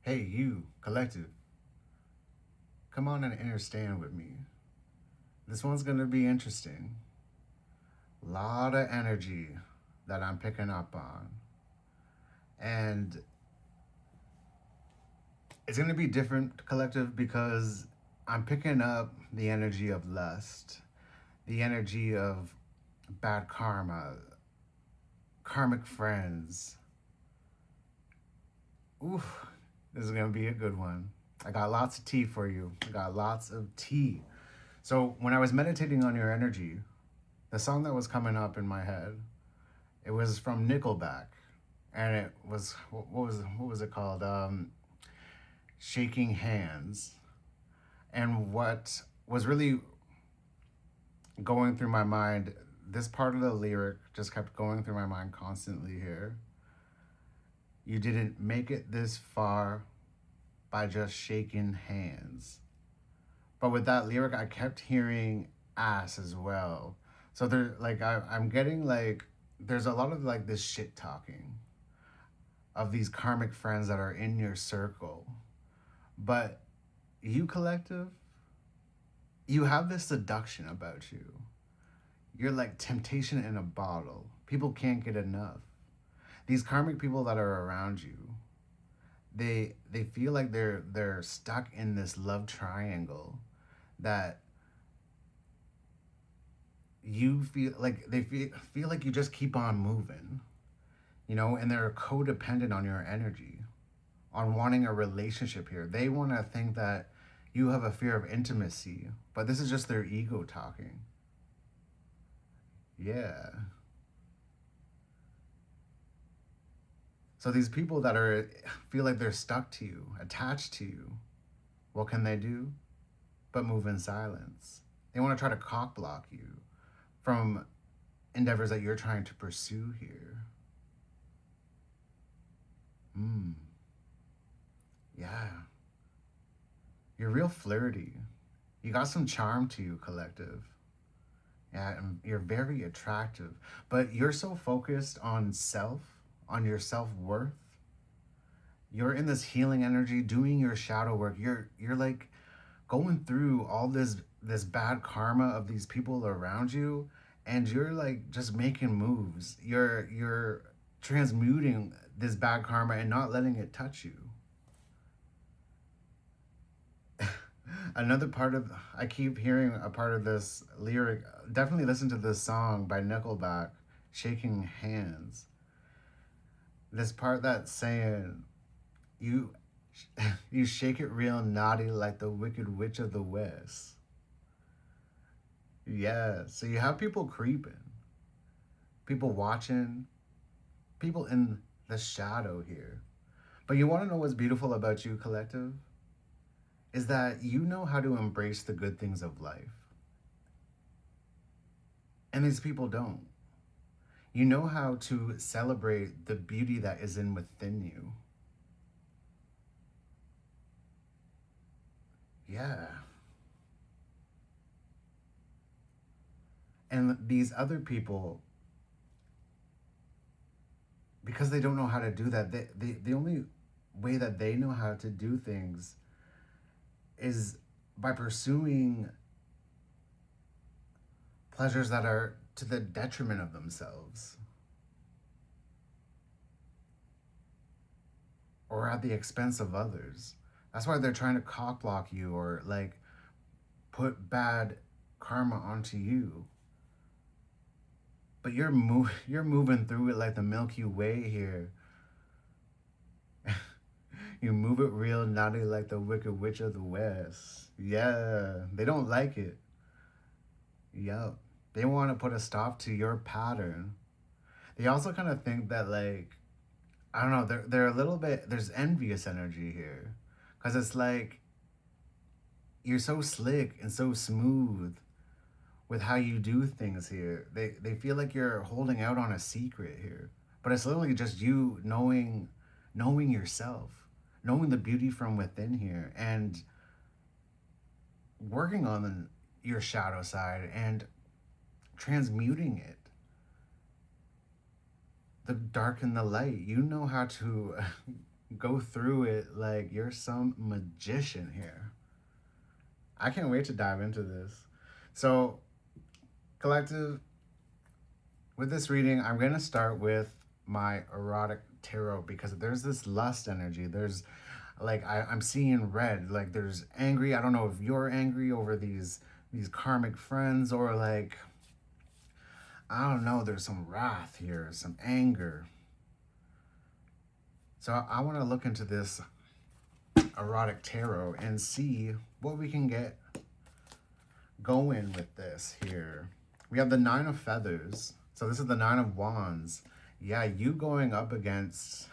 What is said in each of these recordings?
Hey, you, collective, come on and understand with me. This one's gonna be interesting. Lot of energy that I'm picking up on. And it's gonna be different, collective, because I'm picking up the energy of lust, the energy of bad karma, karmic friends. Oof, this is gonna be a good one. I got lots of tea for you. I got lots of tea. So when I was meditating on your energy, the song that was coming up in my head, it was from Nickelback, and it was what was it called? Shaking Hands. And what was really going through my mind, this part of the lyric just kept going through my mind constantly here. You didn't make it this far by just shaking hands. But with that lyric, I kept hearing ass as well. So there, like, I'm getting like, there's a lot of like this shit talking of these karmic friends that are in your circle. But you, collective, you have this seduction about you. You're like temptation in a bottle. People can't get enough. These karmic people that are around you, they feel like they're stuck in this love triangle that you feel like feel like you just keep on moving, and they're codependent on your energy, on wanting a relationship here. They want to think that you have a fear of intimacy, but this is just their ego talking. Yeah. So these people that are feel like they're stuck to you, attached to you, what can they do but move in silence? They want to try to cock block you from endeavors that you're trying to pursue here. Mm, yeah. You're real flirty. You got some charm to you, collective. Yeah, and you're very attractive. But you're so focused on self, on your self-worth. You're in this healing energy, doing your shadow work. You're like going through all this bad karma of these people around you, and you're like just making moves. You're transmuting this bad karma and not letting it touch you. Another part of I keep hearing a part of this lyric. Definitely listen to this song by Nickelback, "Shaking Hands." This part that's saying you you shake it real naughty like the Wicked Witch of the West. Yeah, so you have people creeping, people watching, people in the shadow here. But you want to know what's beautiful about you, collective? Is that you know how to embrace the good things of life. And these people don't. You know how to celebrate the beauty that is in within you. Yeah. And these other people, because they don't know how to do that, the only way that they know how to do things is by pursuing pleasures that are to the detriment of themselves or at the expense of others. That's why they're trying to cock block you or like put bad karma onto you. But you're moving through it like the Milky Way here. You move it real naughty like the Wicked Witch of the West. Yeah, they don't like it. Yup. They want to put a stop to your pattern. They also kind of think that like I don't know, they're a little bit there's envious energy here. Cuz it's like you're so slick and so smooth with how you do things here. They feel like you're holding out on a secret here. But it's literally just you knowing yourself, knowing the beauty from within here and working on your shadow side and transmuting it. The dark and the light. You know how to go through it like you're some magician here. I can't wait to dive into this. So, collective, with this reading, I'm going to start with my erotic tarot because there's this lust energy. There's like I'm seeing red. Like there's angry. I don't know if you're angry over these karmic friends or like I don't know. There's some wrath here, some anger. So I want to look into this erotic tarot and see what we can get going with this here. We have the Nine of Feathers. So this is the Nine of Wands. Yeah, you going up against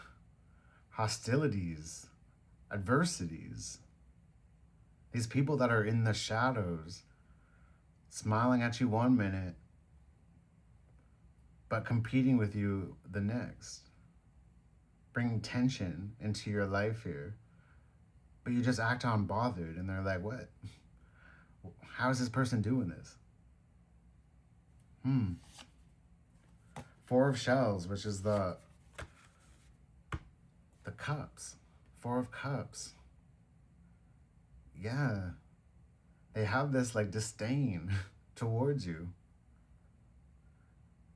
hostilities, adversities. These people that are in the shadows, smiling at you one minute, but competing with you the next. Bringing tension into your life here. But you just act unbothered and they're like, what? How is this person doing this? Four of Shells, which is the cups. Four of Cups. Yeah. They have this like disdain towards you.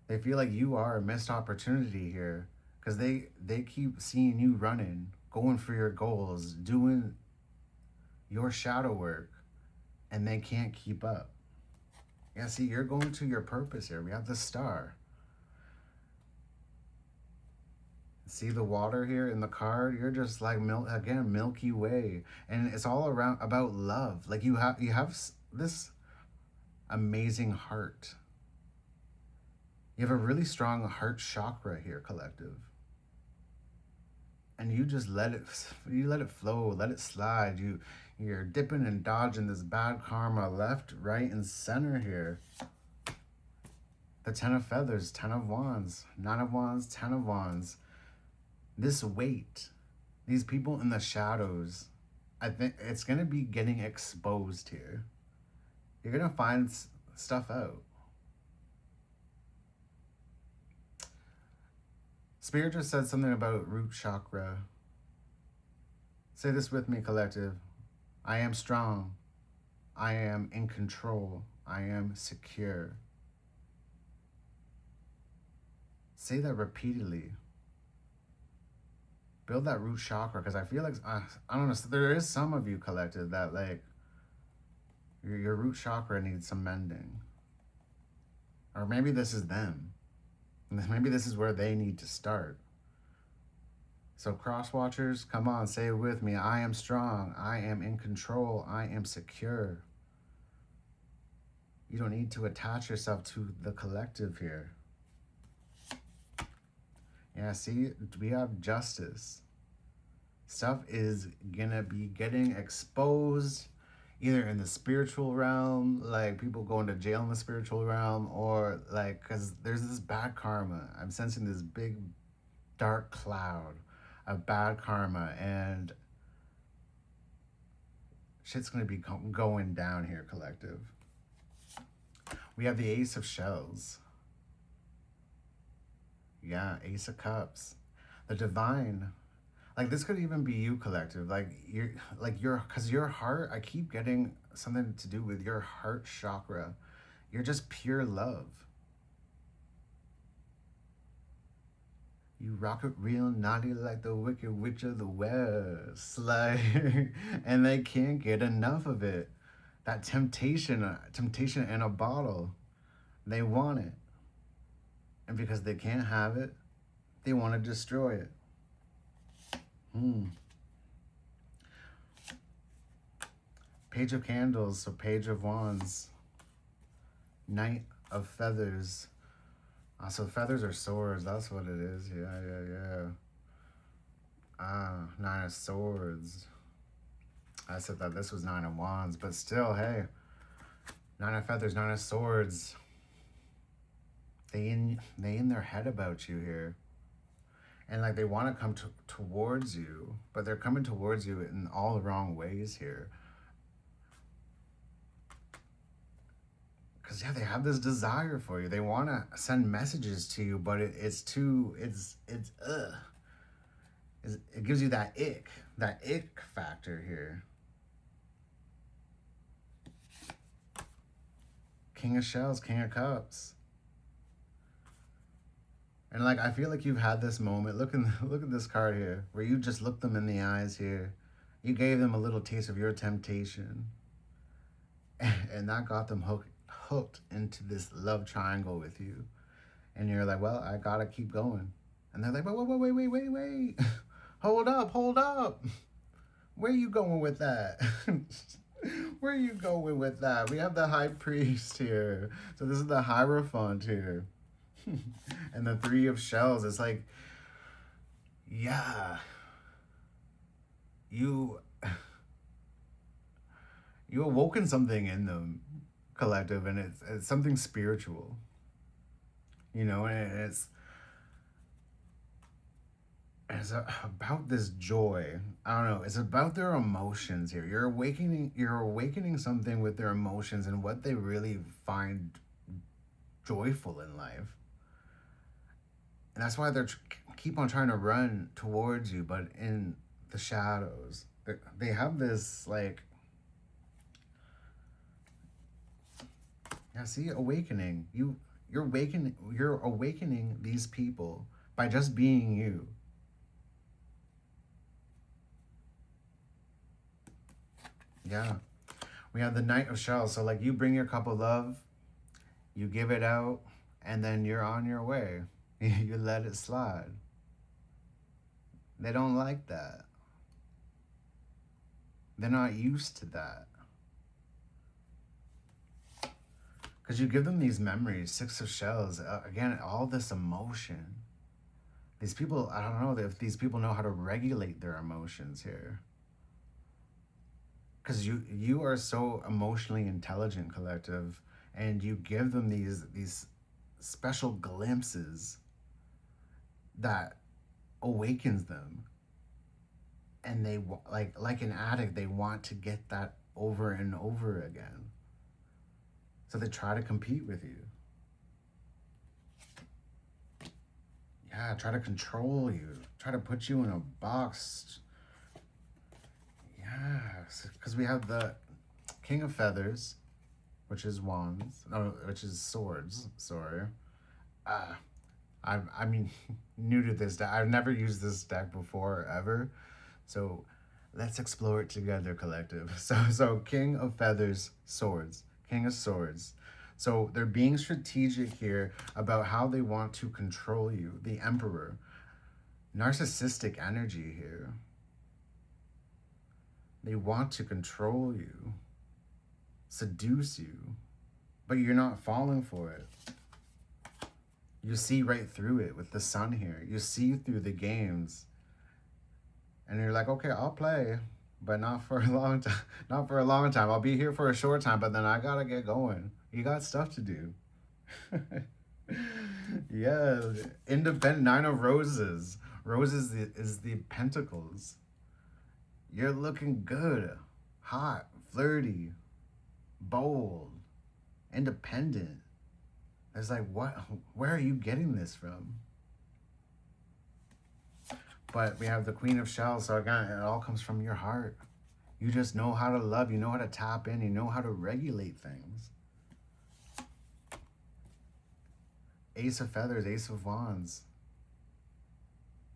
They feel like you are a missed opportunity here because they keep seeing you running, going for your goals, doing your shadow work, and they can't keep up. Yeah, see, you're going to your purpose here. We have the Star. See the water here in the card? You're just like again, Milky Way, and it's all around about love. Like you have this amazing heart. You have a really strong heart chakra here, collective. And you just let it flow, let it slide. You're dipping and dodging this bad karma left, right, and center here. The Ten of Feathers, Ten of Wands, Nine of Wands, Ten of Wands. This weight, these people in the shadows, I think it's going to be getting exposed here. You're going to find stuff out. Spirit just said something about root chakra. Say this with me, collective. I am strong. I am in control. I am secure. Say that repeatedly. Build that root chakra because I feel like, I don't know, so there is some of you, collective, that like your root chakra needs some mending. Or maybe this is them. Maybe this is where they need to start. So cross watchers, come on, say it with me. I am strong. I am in control. I am secure. You don't need to attach yourself to the collective here. Yeah, see, we have Justice. Stuff is gonna be getting exposed either in the spiritual realm, like people going to jail in the spiritual realm, or like, because there's this bad karma. I'm sensing this big dark cloud of bad karma, and shit's gonna be going down here, collective. We have the Ace of Shells. Yeah, Ace of Cups. The Divine. Like this could even be you, collective. Like because your heart, I keep getting something to do with your heart chakra. You're just pure love. You rock it real naughty like the Wicked Witch of the West. Like, and they can't get enough of it. That temptation in a bottle. They want it. And because they can't have it, they want to destroy it. Page of Candles, so Page of Wands. Knight of Feathers. So feathers are swords, that's what it is. Yeah. Nine of Swords. I said that this was Nine of Wands, but still, hey. Nine of Feathers, Nine of Swords. They in their head about you here. And like they want to come towards you, but they're coming towards you in all the wrong ways here. Because yeah, they have this desire for you. They want to send messages to you, but it's is it gives you that ick factor here. King of Shells, King of Cups. And like I feel like you've had this moment. Look at this card here, where you just looked them in the eyes here. You gave them a little taste of your temptation, and that got them hooked into this love triangle with you. And you're like, well, I gotta keep going. And they're like, wait, hold up, hold up. Where are you going with that? Where are you going with that? We have the high priest here. So this is the Hierophant here. And the Three of Shells. It's like, yeah, you awoken something in them, collective, and it's something spiritual. You know, and it's about this joy. I don't know. It's about their emotions here. You're awakening something with their emotions and what they really find joyful in life. And that's why they're keep on trying to run towards you, but in the shadows. They have this like, yeah, see, awakening. You're awakening these people by just being you. Yeah. We have the Knight of Shells. So like you bring your cup of love, you give it out, and then you're on your way. You let it slide. They don't like that. They're not used to that. Because you give them these memories, Six of Shells, again, all this emotion. These people, I don't know if these people know how to regulate their emotions here. Because you are so emotionally intelligent, collective, and you give them these special glimpses that awakens them, and they like an addict, they want to get that over and over again, so they try to compete with you. Yeah, try to control you, try to put you in a box. Yeah, because we have the King of Feathers, which is wands, no, which is swords, sorry. I mean, new to this deck. I've never used this deck before, ever. So let's explore it together, collective. So King of Feathers, swords. King of Swords. So they're being strategic here about how they want to control you. The Emperor. Narcissistic energy here. They want to control you, seduce you, but you're not falling for it. You see right through it with the Sun here. You see through the games. And you're like, okay, I'll play, but not for a long time. Not for a long time. I'll be here for a short time, but then I gotta get going. You got stuff to do. Yeah, independent. Nine of Roses. Roses is the Pentacles. You're looking good, hot, flirty, bold, independent. It's like, what? Where are you getting this from? But we have the Queen of Shells. So again, it all comes from your heart. You just know how to love. You know how to tap in. You know how to regulate things. Ace of Feathers, Ace of Wands.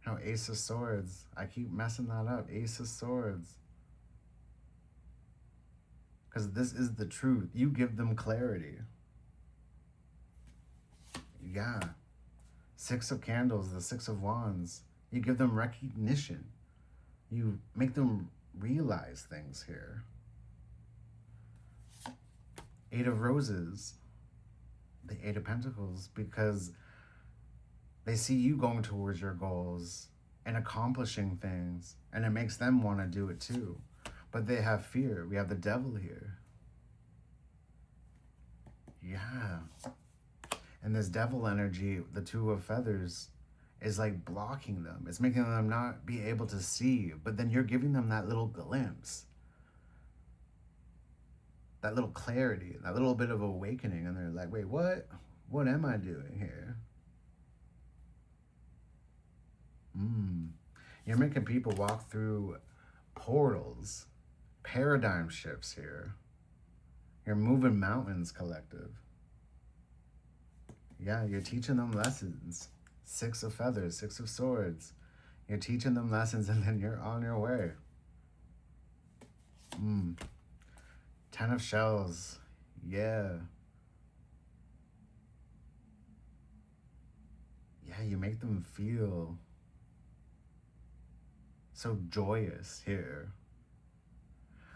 No, Ace of Swords. I keep messing that up. Ace of Swords. Because this is the truth. You give them clarity. Yeah. Six of Candles, the Six of Wands. You give them recognition. You make them realize things here. Eight of Roses. The Eight of Pentacles. Because they see you going towards your goals and accomplishing things. And it makes them want to do it too. But they have fear. We have the Devil here. Yeah. And this Devil energy, the Two of Feathers, is like blocking them. It's making them not be able to see. But then you're giving them that little glimpse. That little clarity. That little bit of awakening. And they're like, wait, what? What am I doing here? You're making people walk through portals, paradigm shifts here. You're moving mountains, collective. Yeah, you're teaching them lessons. Six of feathers, six of swords. You're teaching them lessons and then you're on your way. 10 of shells. Yeah. Yeah, you make them feel so joyous here.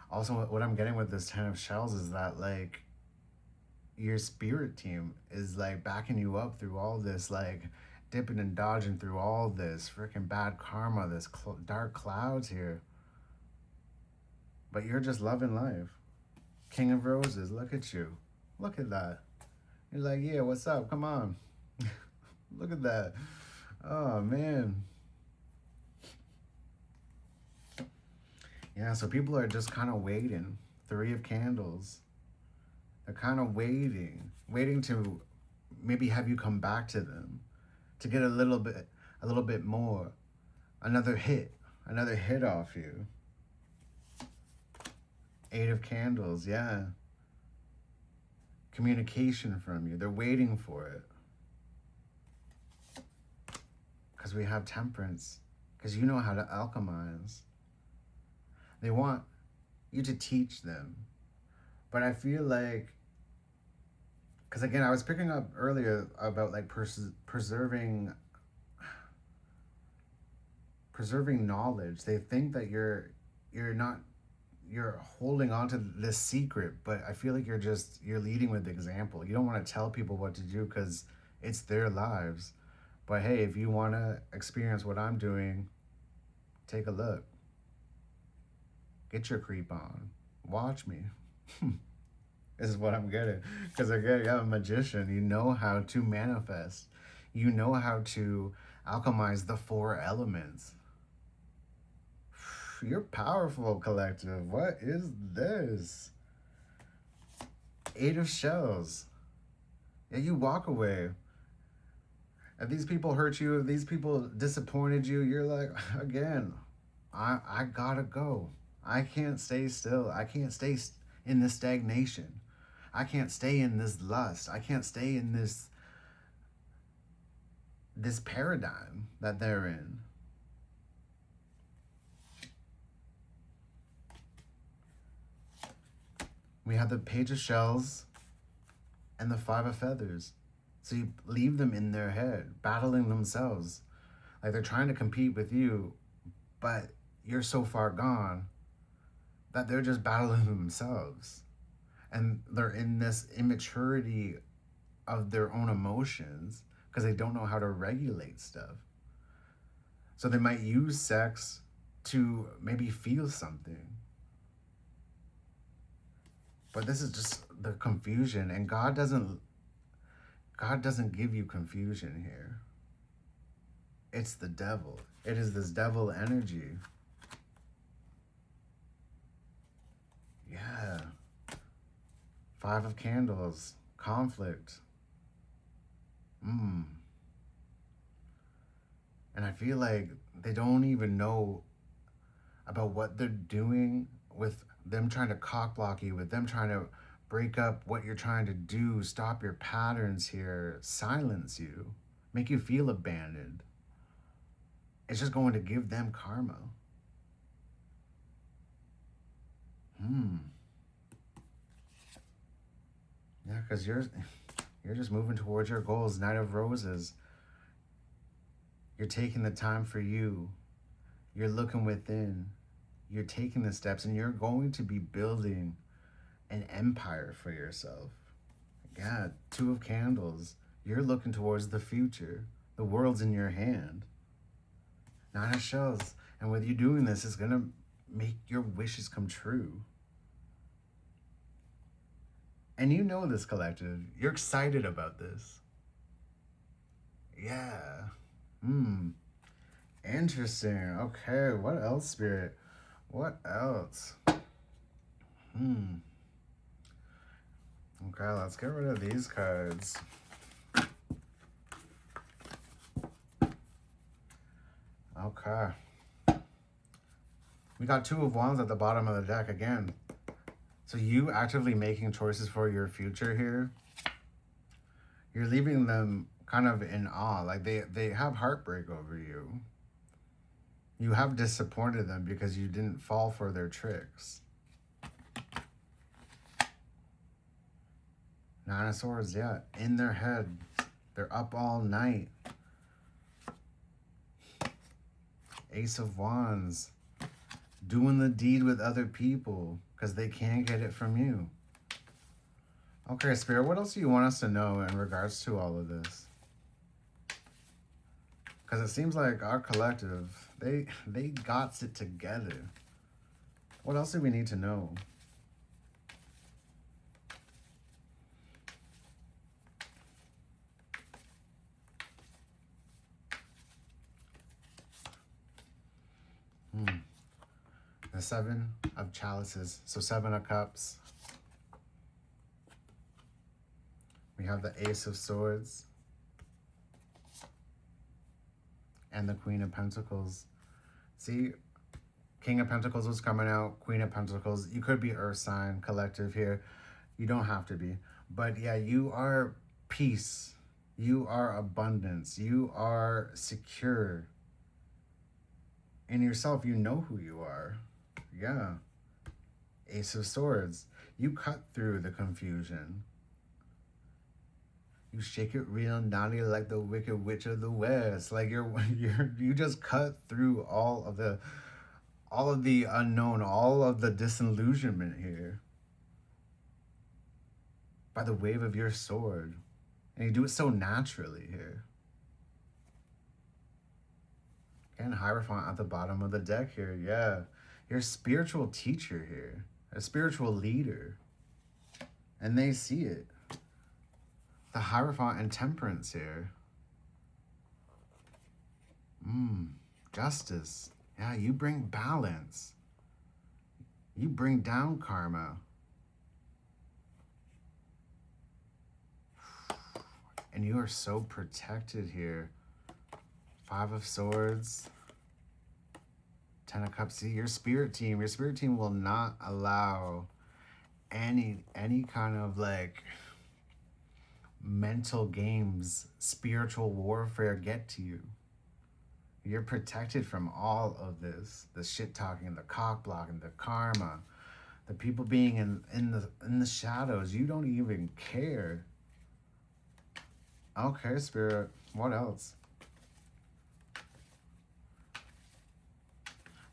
Also, what I'm getting with this 10 of shells is that, like, your spirit team is, like, backing you up through all this, like, dipping and dodging through all this freaking bad karma, this dark clouds here. But you're just loving life. King of Roses, look at you. Look at that. You're like, yeah, what's up? Come on. Look at that. Oh, man. Yeah, so people are just kind of waiting. 3 of Candles. They're kind of waiting to maybe have you come back to them, to get a little bit more, another hit off you. 8 of Candles, yeah. Communication from you. They're waiting for it. Because we have Temperance. Because you know how to alchemize. They want you to teach them. But I feel like, because again, I was picking up earlier about like preserving knowledge. They think that you're holding on to this secret, but I feel like you're leading with example. You don't want to tell people what to do because it's their lives. But hey, if you want to experience what I'm doing, take a look. Get your creep on. Watch me. This is what I'm getting. Because again, you're a magician. You know how to manifest. You know how to alchemize the 4 elements. You're powerful, collective. What is this? 8 of Shells. Yeah, you walk away. If these people hurt you, if these people disappointed you, you're like, again, I gotta go. I can't stay still. I can't stay in this stagnation. I can't stay in this lust. I can't stay in this paradigm that they're in. We have the Page of Shells and the 5 of Feathers. So you leave them in their head, battling themselves. Like they're trying to compete with you, but you're so far gone that they're just battling themselves. And they're in this immaturity of their own emotions because they don't know how to regulate stuff. So they might use sex to maybe feel something. But this is just the confusion, and God doesn't give you confusion here. It's the devil. It is this devil energy. Yeah. 5 of Candles. Conflict. And I feel like they don't even know about what they're doing with them trying to cock block you, with them trying to break up what you're trying to do, stop your patterns here, silence you, make you feel abandoned. It's just going to give them karma. Yeah, because you're just moving towards your goals. Knight of Roses. You're taking the time for you. You're looking within. You're taking the steps, and you're going to be building an empire for yourself. Yeah, 2 of Candles. You're looking towards the future. The world's in your hand. 9 of Shells. And with you doing this, it's going to make your wishes come true. And you know this, collective. You're excited about this. Yeah. Interesting. Okay, what else, Spirit? What else? Okay, let's get rid of these cards. Okay. We got Two of Wands at the bottom of the deck again. So you actively making choices for your future here, you're leaving them kind of in awe. Like they have heartbreak over you. You have disappointed them because you didn't fall for their tricks. Nine of Swords, yeah, in their head. They're up all night. Ace of Wands, doing the deed with other people because they can't get it from you. Okay, Spirit, what else do you want us to know in regards to all of this? Because it seems like our collective, they got it together. What else do we need to know? The Seven of Chalices. So Seven of Cups. We have the Ace of Swords. And the Queen of Pentacles. See, King of Pentacles was coming out. Queen of Pentacles. You could be Earth sign collective here. You don't have to be. But yeah, you are peace. You are abundance. You are secure. In yourself, you know who you are. Yeah. Ace of Swords. You cut through the confusion. You shake it real naughty like the Wicked Witch of the West. Like you just cut through all of the unknown, all of the disillusionment here by the wave of your sword. And you do it so naturally here. And Hierophant at the bottom of the deck here, yeah. You're a spiritual teacher here, a spiritual leader. And they see it. The Hierophant and Temperance here. Justice. Yeah, you bring balance. You bring down karma. And you are so protected here. Five of Swords. Ten of Cups. See, your spirit team will not allow any kind of like mental games, spiritual warfare get to you. You're protected from all of this. The shit talking, the cock blocking, the karma, the people being in the shadows. You don't even care. Okay, Spirit. What else?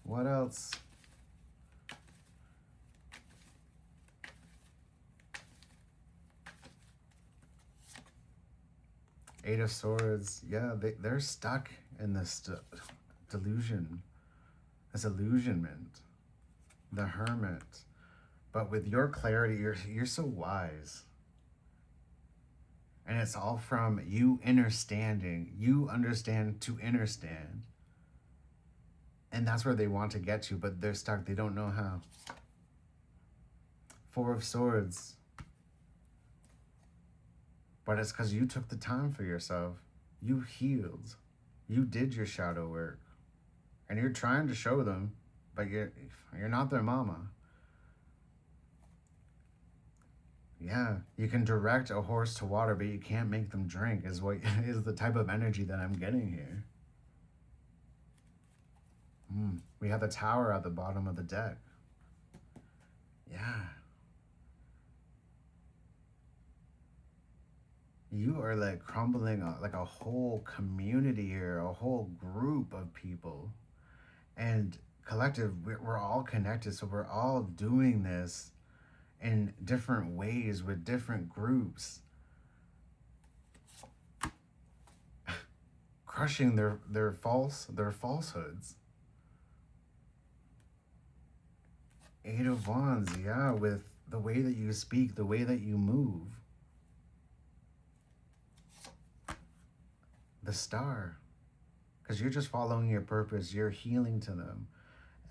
What else? Eight of Swords. Yeah, they're stuck in this delusion, this illusionment. The Hermit. But with your clarity, you're so wise. And it's all from you understanding. You understand to understand. And that's where they want to get you, but they're stuck. They don't know how. Four of Swords. But it's because you took the time for yourself. You healed. You did your shadow work. And you're trying to show them, but you're not their mama. Yeah, you can direct a horse to water, but you can't make them drink, is the type of energy that I'm getting here. We have the Tower at the bottom of the deck. Yeah. You are like crumbling like a whole community here, a whole group of people. And collective, we're all connected, so we're all doing this in different ways with different groups. Crushing their falsehoods. Eight of Wands, yeah, with the way that you speak, the way that you move. The Star, because you're just following your purpose. You're healing to them.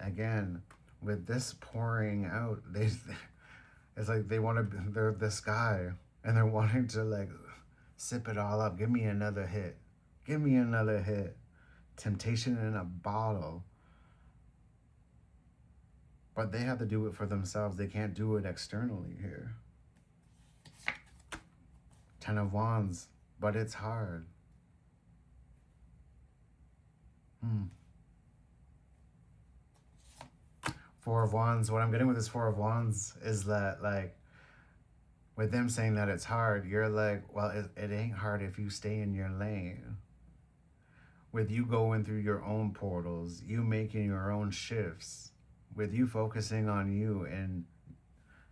Again, with this pouring out, it's like they're this guy, and they're wanting to like sip it all up. Give me another hit. Give me another hit. Temptation in a bottle. but they have to do it for themselves. They can't do it externally here. Ten of Wands, but it's hard. Four of Wands, what I'm getting with this Four of Wands is that, like, with them saying that it's hard, you're like, well, it ain't hard if you stay in your lane. With you going through your own portals, you making your own shifts, with you focusing on you and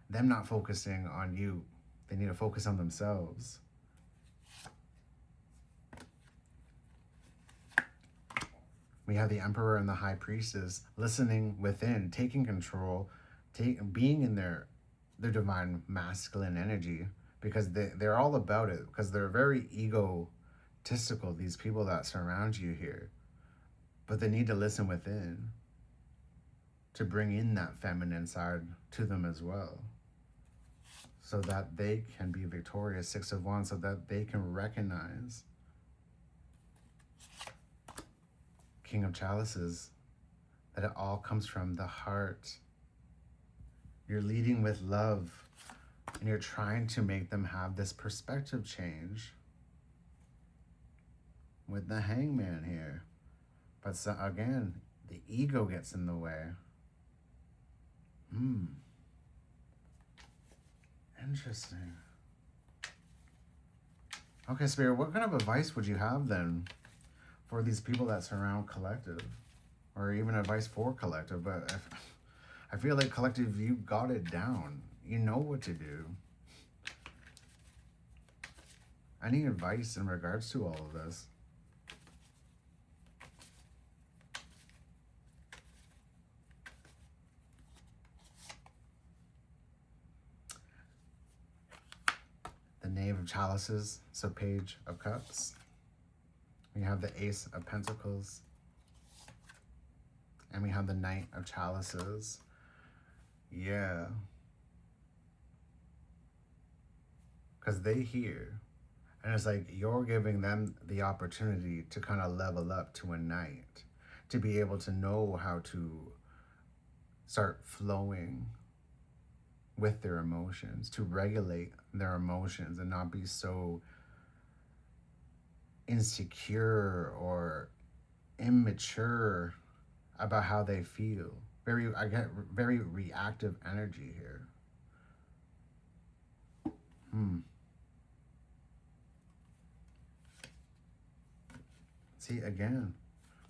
them not focusing on you. They need to focus on themselves. We have the Emperor and the High Priestess listening within, taking control, being in their divine masculine energy, because they're all about it, because they're very egotistical, these people that surround you here. But they need to listen within to bring in that feminine side to them as well, so that they can be victorious. Six of Wands, so that they can recognize. King of Chalices, that it all comes from the heart. You're leading with love, and you're trying to make them have this perspective change with the Hangman here. But so, again, the ego gets in the way. Interesting. Okay, Spirit, what kind of advice would you have then for these people that surround Collective, or even advice for Collective? But I feel like Collective, you got it down. You know what to do. I need advice in regards to all of this. The Knave of Chalices, so Page of Cups. We have the Ace of Pentacles. And we have the Knight of Chalices. Yeah. Because they hear. And it's like you're giving them the opportunity to kind of level up to a knight. To be able to know how to start flowing with their emotions. To regulate their emotions and not be so insecure or immature about how they feel. I get very reactive energy here. See, again,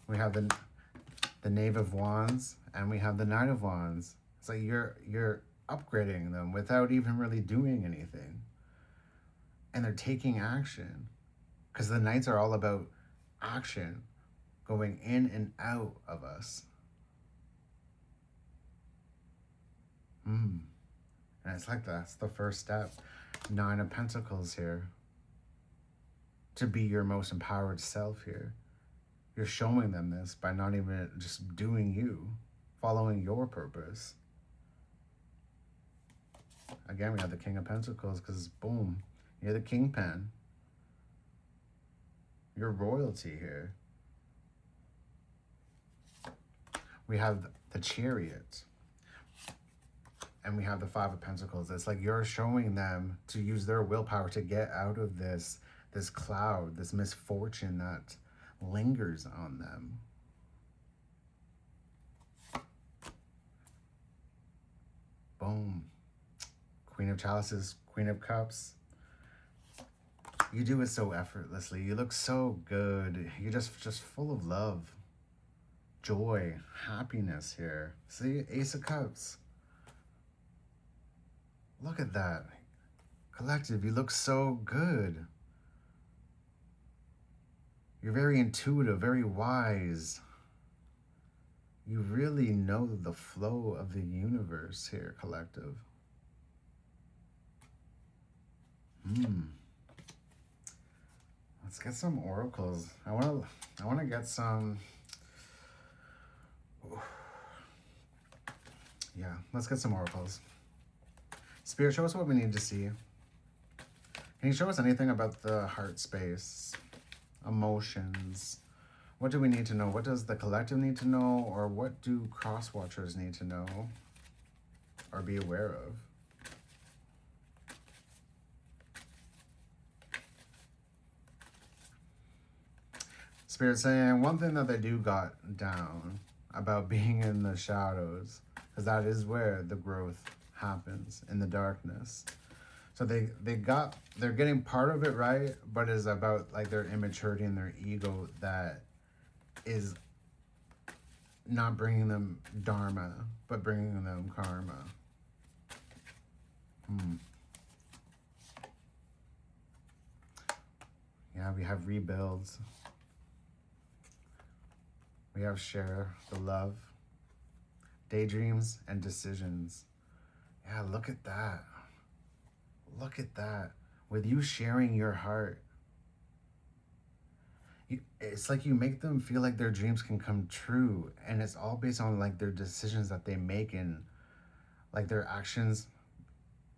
we have the Knave of Wands and we have the Knight of Wands. It's like you're upgrading them without even really doing anything. And they're taking action. Because the Knights are all about action, going in and out of us. And it's like that's the first step. Nine of Pentacles here. To be your most empowered self here. You're showing them this by not even just doing you, following your purpose. Again, we have the King of Pentacles, because boom, you're the Kingpin. You're royalty here. We have the Chariot. And we have the Five of Pentacles. It's like you're showing them to use their willpower to get out of this cloud, this misfortune that lingers on them. Boom. Queen of Chalices, Queen of Cups. You do it so effortlessly. You look so good. You're just full of love, joy, happiness here. See, Ace of Cups. Look at that. Collective, you look so good. You're very intuitive, very wise. You really know the flow of the universe here, Collective. Let's get some oracles. I want to get some. Yeah, let's get some oracles. Spirit, show us what we need to see. Can you show us anything about the heart space, emotions? What do we need to know? What does the collective need to know? Or what do cross watchers need to know? or be aware of. Spirit saying one thing that they do got down about being in the shadows, because that is where the growth happens, in the darkness. So they're getting part of it right, but it's about like their immaturity and their ego that is not bringing them dharma, but bringing them karma. Yeah, we have rebuilds. We have share the love, daydreams, and decisions. Yeah, look at that. Look at that. With you sharing your heart, it's like you make them feel like their dreams can come true, and it's all based on like their decisions that they make, and like their actions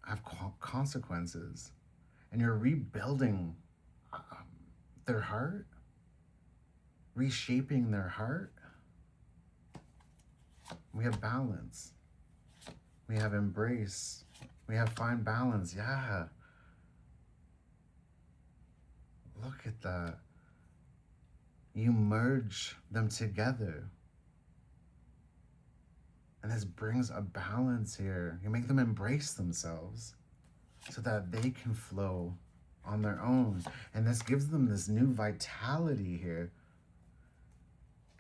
have consequences, and you're rebuilding their heart, reshaping their heart. We have balance, we have embrace, we have find balance. Yeah, look at that. You merge them together. And this brings a balance here. You make them embrace themselves so that they can flow on their own. And this gives them this new vitality here.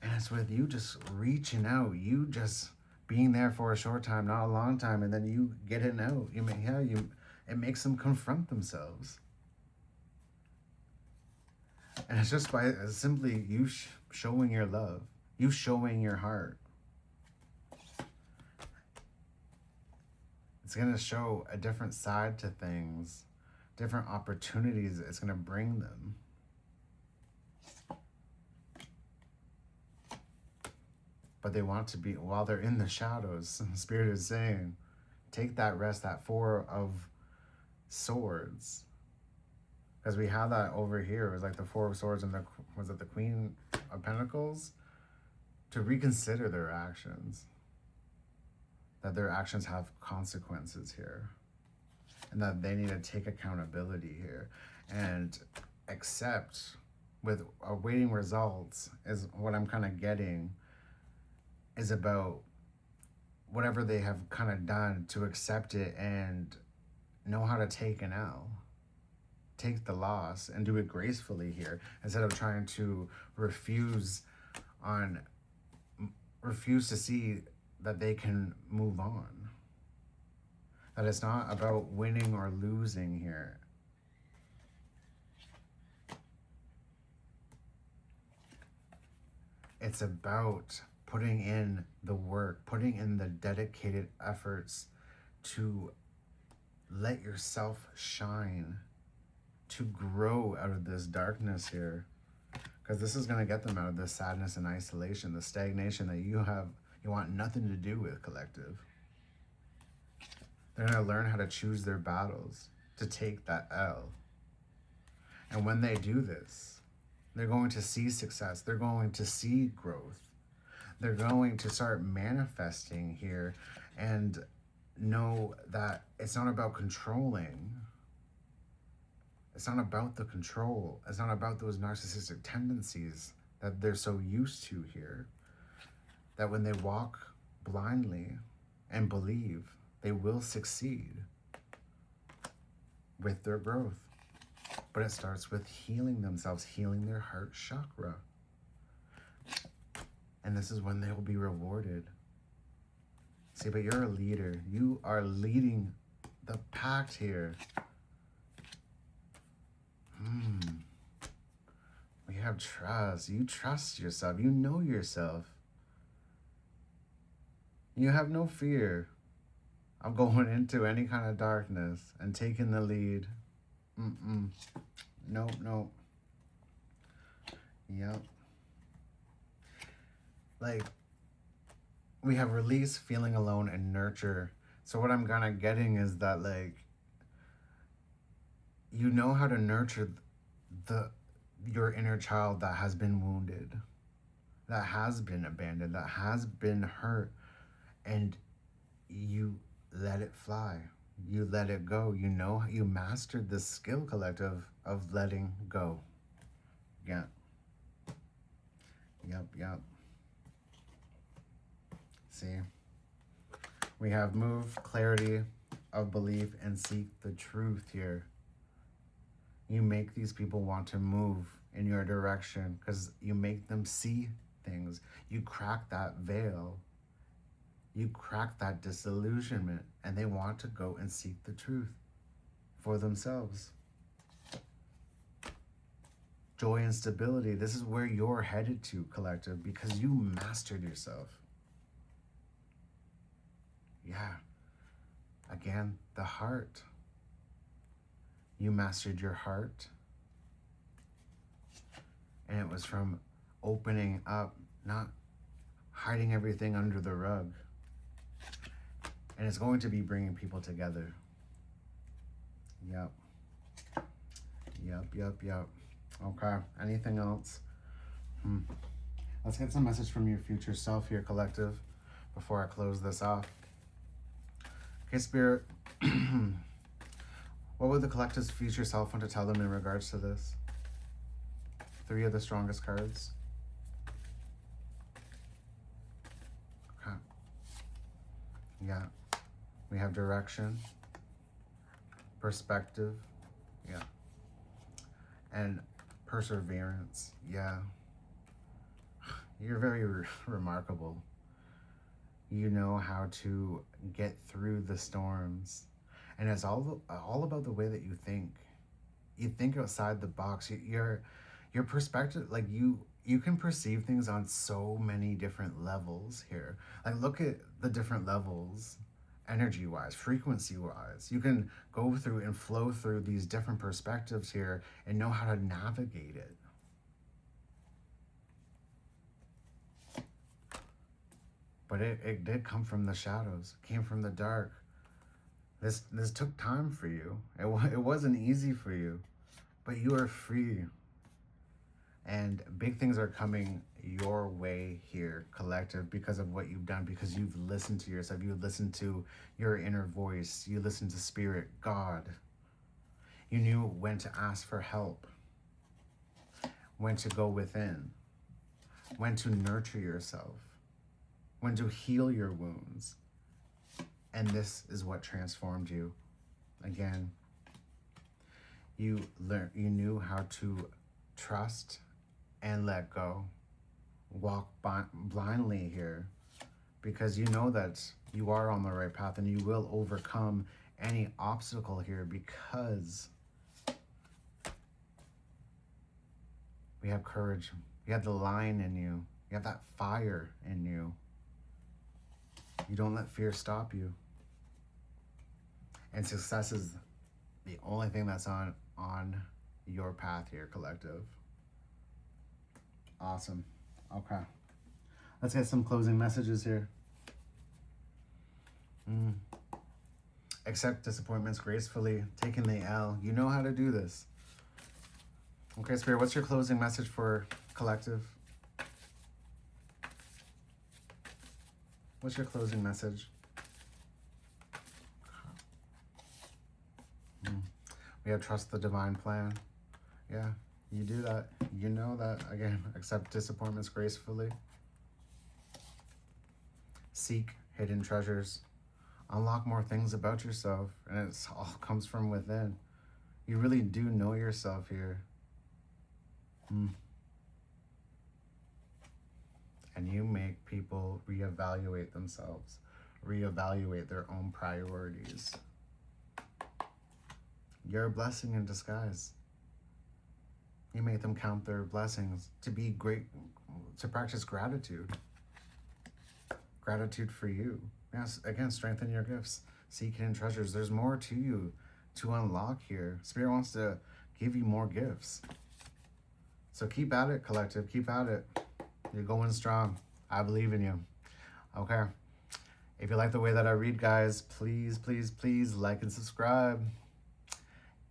And it's with you just reaching out, you just being there for a short time, not a long time, and then you get it out. It makes them confront themselves. And it's just by simply you showing your love, you showing your heart. It's going to show a different side to things, different opportunities it's going to bring them. But they want to be, while they're in the shadows, Spirit is saying, take that rest, that Four of Swords. Because we have that over here. It was like the Four of Swords and was it the Queen of Pentacles? To reconsider their actions. That their actions have consequences here. And that they need to take accountability here. And accept, with awaiting results, is what I'm kind of getting, is about whatever they have kind of done, to accept it and know how to take an L. Take the loss and do it gracefully here, instead of trying to refuse to see that they can move on. That it's not about winning or losing here. It's about putting in the work, putting in the dedicated efforts to let yourself shine, to grow out of this darkness here. Because this is going to get them out of this sadness and isolation, the stagnation that you want nothing to do with, collective. They're going to learn how to choose their battles, to take that L. And when they do this, they're going to see success. They're going to see growth. They're going to start manifesting here and know that it's not about controlling. It's not about the control. It's not about those narcissistic tendencies that they're so used to here. That when they walk blindly and believe, they will succeed with their growth. But it starts with healing themselves, healing their heart chakra. And this is when they will be rewarded. See, but you're a leader. You are leading the pact here. We have trust. You trust yourself. You know yourself. You have no fear of going into any kind of darkness and taking the lead. Nope. Yep. Like, we have release, feeling alone, and nurture. So what I'm kind of getting is that, like, you know how to nurture your inner child that has been wounded, that has been abandoned, that has been hurt, and you let it fly. You let it go. You know, you mastered the skill, collective, of letting go. Yeah. Yep. See? We have move, clarity of belief, and seek the truth here. You make these people want to move in your direction because you make them see things. You crack that veil. You crack that disillusionment, and they want to go and seek the truth for themselves. Joy and stability. This is where you're headed to, collective, because you mastered yourself. Yeah. Again, the heart. You mastered your heart. And it was from opening up, not hiding everything under the rug. And it's going to be bringing people together. Yep. Okay, anything else? Let's get some message from your future self here, collective, before I close this off. Okay, Spirit, what would the collective's future self want to tell them in regards to this? 3 of the strongest cards. Okay. Yeah. We have direction, perspective, yeah, and perseverance. Yeah. You're very remarkable. You know how to get through the storms. And it's all about the way that you think. You think outside the box. Your perspective, like you can perceive things on so many different levels here. Like look at the different levels, energy-wise, frequency-wise. You can go through and flow through these different perspectives here and know how to navigate it. But it did come from the shadows. It came from the dark. This took time for you. It wasn't easy for you. But you are free. And big things are coming your way here, collective, because of what you've done, because you've listened to yourself. You listened to your inner voice. You listened to Spirit, God. You knew when to ask for help, when to go within, when to nurture yourself, when to heal your wounds. And this is what transformed you. Again, you knew how to trust and let go. Walk blindly here, because you know that you are on the right path and you will overcome any obstacle here, because we have courage. You have the lion in you. You have that fire in you. You don't let fear stop you. And success is the only thing that's on your path here, collective. Awesome. Okay. Let's get some closing messages here. Accept disappointments gracefully, taking the L. You know how to do this. Okay, Spirit, what's your closing message for collective? What's your closing message? We have trust the divine plan. Yeah, you do that. You know that. Again, accept disappointments gracefully. Seek hidden treasures. Unlock more things about yourself. And it all comes from within. You really do know yourself here. And you make people reevaluate themselves. Reevaluate their own priorities. You're a blessing in disguise. You make them count their blessings, to be great, to practice gratitude. Gratitude for you. Yes, again, strengthen your gifts. Seek hidden treasures. There's more to you to unlock here. Spirit wants to give you more gifts. So keep at it, collective. Keep at it. You're going strong. I believe in you. Okay. If you like the way that I read, guys, please like and subscribe.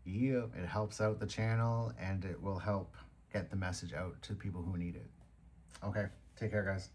Yeah, it helps out the channel and it will help get the message out to people who need it. Okay, take care, guys.